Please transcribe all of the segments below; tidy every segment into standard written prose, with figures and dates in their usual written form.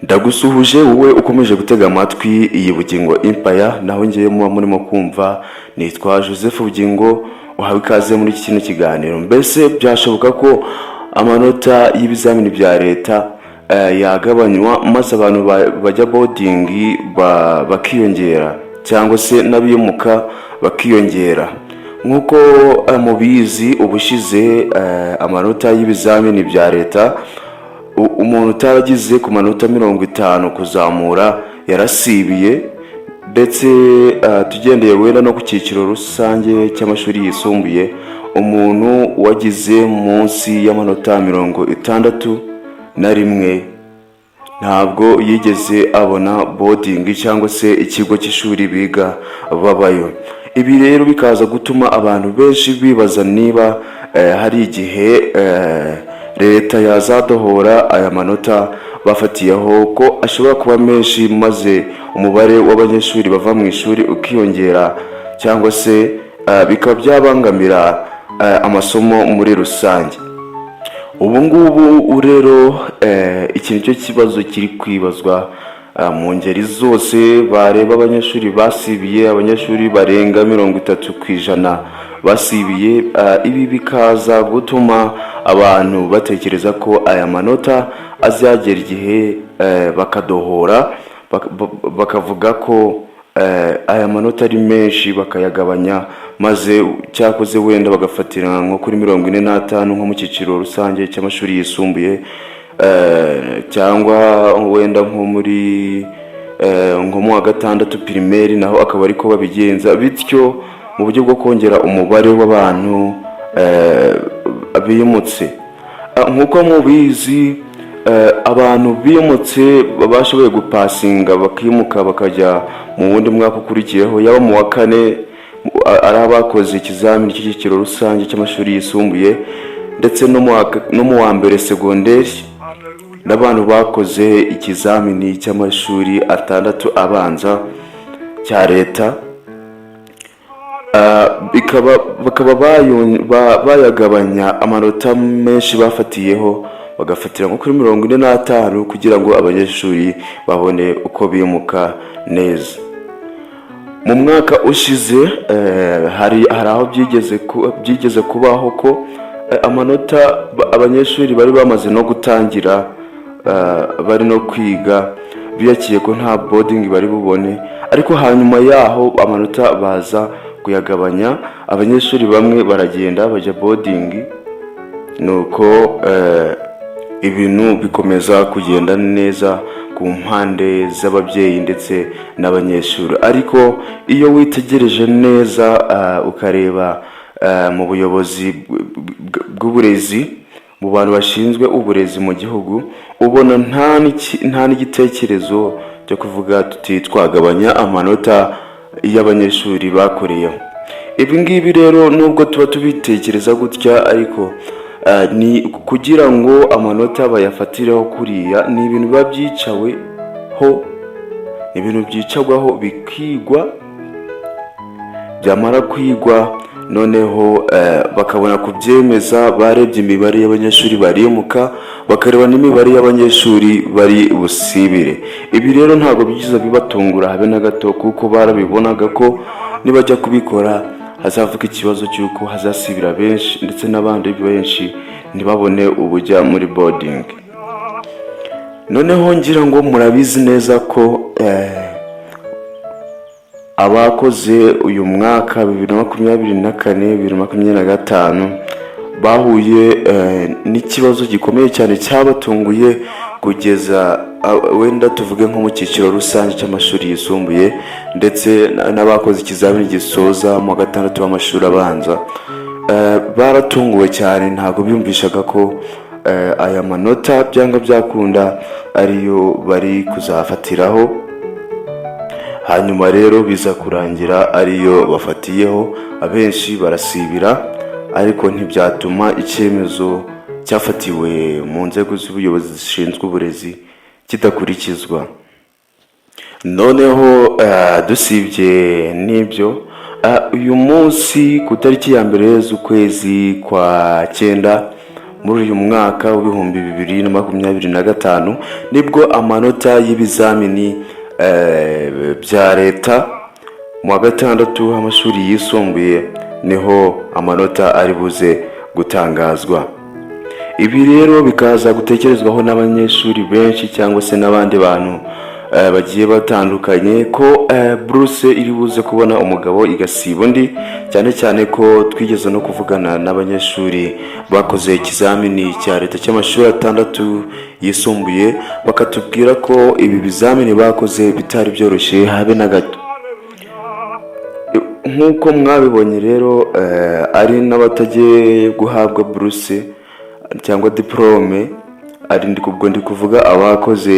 Ndagusuhuje wowe ukomeje gutega amatwi iyi Bugingo Empire, naho ngiye muba murimo kumva nitwa Joseph Bugingo. Uhawe ikaze muri iki kintu kiganiro. Mbese byashoboka ko amanota y'ibizamini bya leta yagabanywa maze abantu bajya boarding bakiyongera, cyangwa se n'abimuka bakiyongera? Nkuko mubizi ubushize amanota y'ibizamini bya leta, umuntu utaragize ku manota 50 kuzamura yarasibiye, ndetse tugendeye wenda no ku cyiciro rusange cy'amashuri yisumbuye, umuntu wagize munsi y'amanota 61 ntabwo yigeze abona boarding cyangwa se ikigo cy'ishuri biga babayo. Ibi rero bikaza gutuma abantu benshi bibaza niba hari igihe leta yazadohora aya manota bafatiyeho ko ashobora kuba menshi, maze umubare w'abanyeshuri bava mu ishuri ukiyongera, cyangwa se bikaba byabangamira amasomo muri rusange. Ubu ngubu rero iki nicyo kibazo kiri kwibazwa mu ngeri zose. Bareba abanyeshuri basibiye, abanyeshuri barenga 30% basibiye. Ibi bikaza gutuma abantu batekereza ko aya manota azagera igihe bakadohora, bakavuga ko aya manota ari menshi bakayagabanya, maze cyakoze wenda bagafatira nko kuri 45 nko mu cyiciro rusange cy'amashuri yisumbuye, cyangwa wenda nko muri nko mu wa gatandatu primaire, naho akaba ariko babigenza, bityo mu buryo bwo kongera umubare w'abantu bimutse. Nkuko mubizi, abantu bimutse bashoboye gupasinga bakimuka bakajya mu wundi mwaka ukurikiyeho, yaba mu wa 4 ari abakoze ikizamini cy'ikiciro rusange cy'amashuri yisumbuye, ndetse no mu wa mbere secondaire, n'abantu bakoze ikizamini cy'amashuri 6 abanza cya leta, bakaba bayagabanya amanota menshi bafatiyeho, bagafatira nko kuri 45 kugira ngo abanyeshuri babone uko bimuka neza. Mu mwaka ushize hari aho byigeze kubaho ko amanota abanyeshuri bari bamaze no gutangira, bari no kwiga, biyakiye ko nta boarding bari bubone, ariko hanyuma yaho amanota baza kuyagabanya, abanyeshuri bamwe baragenda bajya boarding, nuko ibintu bikomeza kugenda neza ku mpande z'ababyeyi ndetse n'abanyeshuri. Ariko iyo witegereje neza ukareba mu buyobozi bw'uburezi, mu bantu bashinzwe uburezi mu gihugu, ubona nta n'igitekerezo cyo kuvuga tuti twagabanya amanota y'abanyeshuri bakoreyeho. Ibi ngibi rero nubwo tuba tubitekereza gutya, ariko ni kugira ngo amanota bayafatireho kuriya, ni ibintu biba byicagwaho bikigwa, byamara kwigwa noneho bakabona kubyemeza. Barebye imibare y'abanyeshuri barimuka, bakareba n'imibare y'abanyeshuri bari busibire. Ibi rero ntabwo byiza bibatungura habe na gato, kuko barabibonaga ko nibajya kubikora hazavuka ikibazo cy'uko hazasibira benshi, ndetse n'abandi benshi ntibabone ubujya muri boarding. Noneho ngira ngo murabizi neza ko abakoze uyu mwaka 2024-2025 bahuye n'ikibazo gikomeye cyane cyabatunguye, kugeza wenda tuvuge nko mu cyiciro rusange cy'amashuri yisumbuye, ndetse n'abakoze ikizamini gisoza mu wa 6 w'amashuri abanza. Baratunguwe cyane, ntabwo biyumvishaga ko aya manota byanga byakunda ariyo bari kuzafatiraho. Hanyuma rero biza kurangira ariyo bafatiyeho, abenshi barasibira, ariko ntibyatuma icyemezo cyafatiwe mu nzego z'ubuyobozi zishinzwe uburezi kidakurikizwa. Noneho dusibye n'ibyo, uyu munsi ku tariki ya 1 z'ukwezi kwa 9 muri uyu mwaka w'ibihumbi 2025 nibwo amanota y'ibizamini bya leta mu wa gatandatu w'amashuri yisumbuye niho amanota ari buze gutangazwa. Ibi rero bikaza gutekerezwaho n'abanyeshuri benshi cyangwa se n'abandi bantu bagiye batandukanye ko Bruce iri buze kubona umugabo igasiba undi, cyane cyane ko twigeze no kuvugana n'abanyeshuri bakoze ikizamini cya leta cy'amashuri 6 yisumbuye, bakatubwira ko ibi bizamini bakoze bitari byoroshye habe na gato. Nk'uko mwabibonye rero ari n'abatagiye guhabwa Bruce cyangwa diplome, ari ndi kuvuga abakoze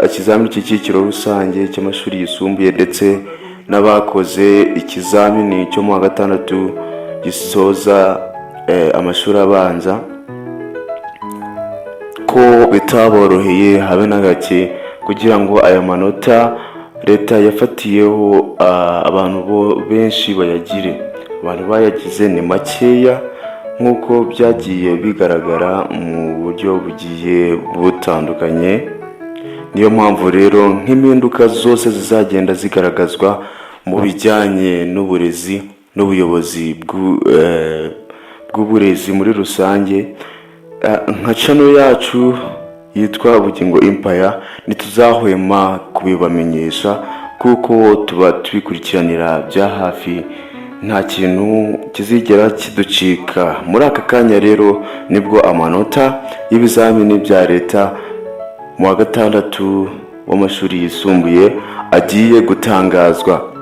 ikizamini cy'icyiciro rusange cy'amashuri yisumbuye ndetse n'abakoze ikizamini cyo mu wa gatandatu gisoza amashuri abanza, ko bitaboroheye habe na gake kugira ngo aya manota leta yafatiyeho abantu benshi bayagire. Abantu bayagize ni makeya nk'uko byagiye bigaragara mu buryo bugiye butandukanye. Niyo mpamvu rero nk'impinduka zose zizagenda zigaragazwa mu bijyanye n'uburezi n'ubuyobozi bw'uburezi muri rusange, nka channel yacu yitwa Bugingo Empire ntituzahwema kubibamenyesha kuko tuba tubikurikiranira bya hafi, nta kintu kizigera kiducika. Muri aka kanya rero nibwo amanota y'ibizamini bya leta mu wa gatandatu w'amashuri yisumbuye agiye gutangazwa.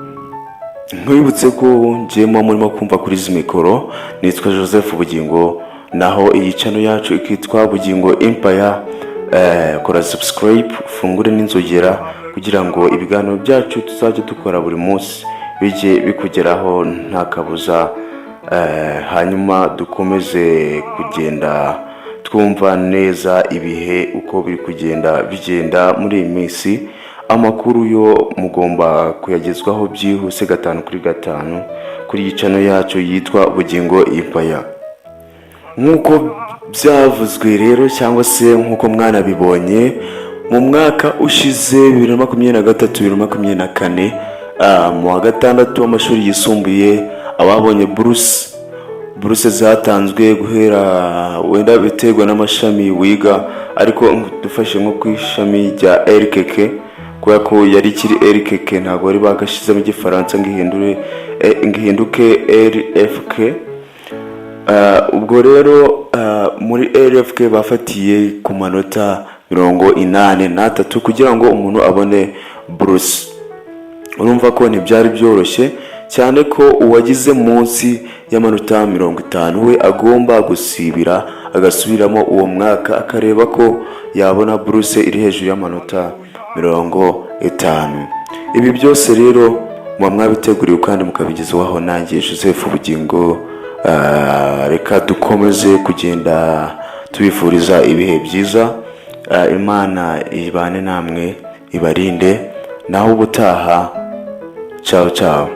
Nkwibutse ko njyemo murimo kumva kuri izi mikoro nitwa Joseph Bugingo, naho iyi channel yacu ikitwa Bugingo Empire. Kora subscribe, fungure n'inzogera kugira ngo ibiganiro byacu tuzajya dukora buri munsi bijye bikugeraho nta kabuza. Hanyuma dukomeze kugenda twumva neza ibihe uko biri kugenda bigenda muri iyi minsi. Amakuru yo mugomba kuyagezwaho byihuse 5 kuri 5 kuri iyi channel yacu yitwa Bugingo Empire. Nk'uko byavuzwe rero cyangwa se nk'uko mwanabibonye mu mwaka ushize 2023-2024 mu wa gatandatu w'amashuri yisumbuye ababonye Bruce zatanzwe guhera wenda biterwa n'amashami wiga, ariko dufashe nko ku ishami rya RKK kubera ko yari kiri RKK ntabwo bari bagashize mu gifaransa ngihinduke RFK. Ubwo rero muri RFK bafatiye ku manota 83 kugira ngo umuntu abone Bruce. Urumva ko ntibyari byoroshye cyane ko uwagize munsi y'amanota 50 we agomba gusibira agasubiramo uwo mwaka akareba ko yabona Bruce iri hejuru y'amanota 50. Ibi byose rero mwabiteguriwe kandi mukabigezwaho nanjye Joseph Bugingo. Reka dukomeze kugenda tubifuriza ibihe byiza. Imana ibane namwe ibarinde, naho ubutaha. Ciao ciao.